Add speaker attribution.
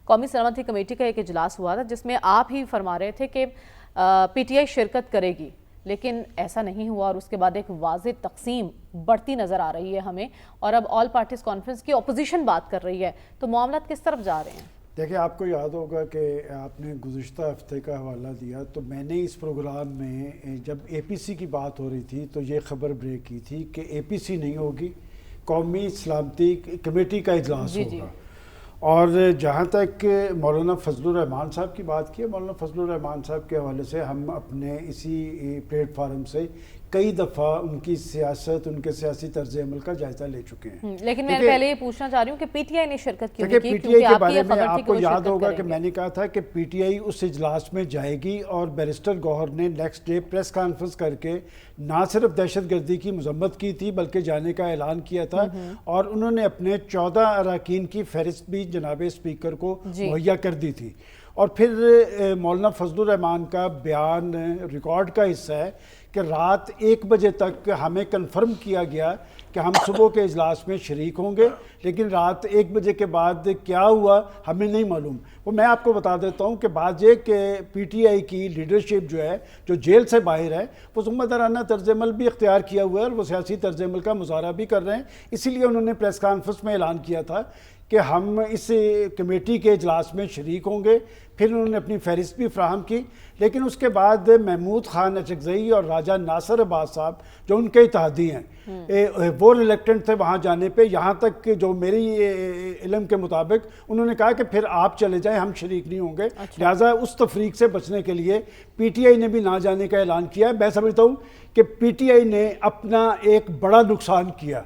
Speaker 1: قومی سلامتی کمیٹی کا ایک اجلاس ہوا تھا جس میں آپ ہی فرما رہے تھے کہ پی ٹی آئی شرکت کرے گی، لیکن ایسا نہیں ہوا اور اس کے بعد ایک واضح تقسیم بڑھتی نظر آ رہی ہے ہمیں، اور اب آل پارٹیز کانفرنس کی اپوزیشن بات کر رہی ہے، تو معاملات کس طرف جا رہے ہیں؟
Speaker 2: دیکھیں، آپ کو یاد ہوگا کہ آپ نے گزشتہ ہفتے کا حوالہ دیا تو میں نے اس پروگرام میں جب اے پی سی کی بات ہو رہی تھی تو یہ خبر بریک کی تھی کہ اے پی سی نہیں ہوگی، قومی سلامتی کمیٹی کا اجلاس ہوگا۔ اور جہاں تک مولانا فضل الرحمان صاحب کی بات کی ہے، مولانا فضل الرحمان صاحب کے حوالے سے ہم اپنے اسی پلیٹ فارم سے کئی دفعہ ان کی سیاست، ان کے سیاسی طرز عمل کا جائزہ لے چکے ہیں۔
Speaker 1: لیکن میں پہلے یہ پوچھنا چاہ رہی ہوں کہ پی ٹی آئی نے شرکت کیوں نہیں کی؟
Speaker 2: پی ٹی آئی کے بارے میں آپ کو یاد ہوگا کہ میں نے کہا تھا کہ پی ٹی آئی اس اجلاس میں جائے گی، اور بیرسٹر گوہر نے نیکسٹ ڈے پریس کانفرنس کر کے نہ صرف دہشت گردی کی مذمت کی تھی بلکہ جانے کا اعلان کیا تھا، اور انہوں نے اپنے 14 اراکین کی فہرست بھی جناب اسپیکر کو مہیا کر دی تھی۔ اور پھر مولانا فضل الرحمان کا بیان ریکارڈ کا حصہ ہے کہ رات 1 بجے تک ہمیں کنفرم کیا گیا کہ ہم صبح کے اجلاس میں شریک ہوں گے، لیکن رات 1 بجے کے بعد کیا ہوا ہمیں نہیں معلوم۔ وہ میں آپ کو بتا دیتا ہوں کہ بات یہ کہ پی ٹی آئی کی لیڈرشپ جو ہے، جو جیل سے باہر ہے، وہ ذمہ دارانہ طرز عمل بھی اختیار کیا ہوا ہے اور وہ سیاسی طرز عمل کا مظاہرہ بھی کر رہے ہیں۔ اسی لیے انہوں نے پریس کانفرنس میں اعلان کیا تھا کہ ہم اس کمیٹی کے اجلاس میں شریک ہوں گے۔ پھر انہوں نے اپنی فہرست بھی فراہم کی، لیکن اس کے بعد محمود خان اچکزئی اور راجہ ناصر عباس صاحب جو ان کے اتحادی ہیں، وہ ریلیکٹنٹ تھے وہاں جانے پہ، یہاں تک کہ جو میری علم کے مطابق انہوں نے کہا کہ پھر آپ چلے جائیں، ہم شریک نہیں ہوں گے۔ لہٰذا اس تفریق سے بچنے کے لیے پی ٹی آئی نے بھی نہ جانے کا اعلان کیا ہے۔ میں سمجھتا ہوں کہ پی ٹی آئی نے اپنا ایک بڑا نقصان کیا